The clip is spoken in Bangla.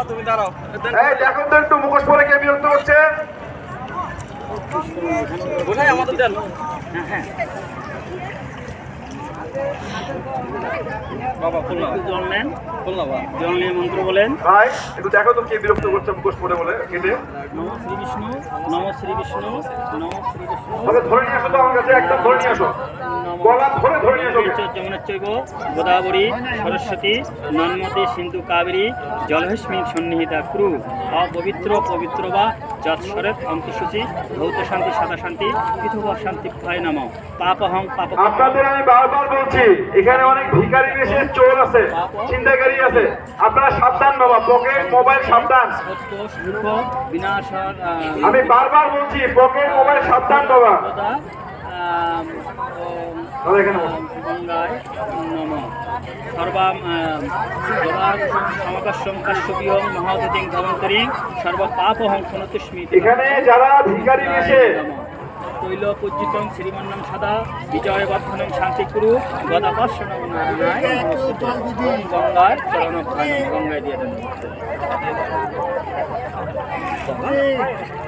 তুমি দাঁড়াও। এই দেখুন তো একটু মুখোশ পরে কে বিরক্ত করছে। কোথায় আমাদের দেন? বাবা খুলনা জল নেন, খুলনা বা জল নিয়ে মন্ত্র বলেন। ভাই একটু দেখো তো কে বিরক্ত করছে মুখোশ পরে বলে কেটে। নমঃ শ্রী বিষ্ণু, নমঃ শ্রী বিষ্ণু, নমঃ শ্রী বিষ্ণু। তবে ধরে নিয়ে আসো তো আমার কাছে, একদম ধরে নিয়ে আসো, গলা ধরে নিয়ে আসো। যমুনাচৈব গোদাবরী সরস্বতী নর্মদে সিন্ধু কাবেরী জলহস্মিন সন্নিহিতা কুরু অপবিত্র পবিত্র বা যৎসরেত অন্তঃসূচি ভৌত শান্তি সাদা শান্তি পৃথক শান্তি ভয় নাম পাপহং পাপ। আপনাদের আমি বারবার বলছি এখানে অনেক ভিখারি বেশে চোর আছে, চিন্তাকারী আছে, আপনারা সাবধান বাবা, পকেট মোবাইল সাবধান। বিনাশর আমি বারবার বলছি পকেট মোবাইল সাবধান বাবা। গঙ্গায় নম সর্বাম সমকাশ্যম কাশ্যপীয় মহাদতিং ধবন্তরিং সর্ব পাপহং সনতুস্মি। এখানে যারা ভিখারি বেশে তৈল পূজিতং শ্রীমন্নম সদা বিজয় বর্ধনং শান্তি কুরু গদাপাস্য নারায়ণ গঙ্গায় চরণ গঙ্গায় দিয়ে দেন।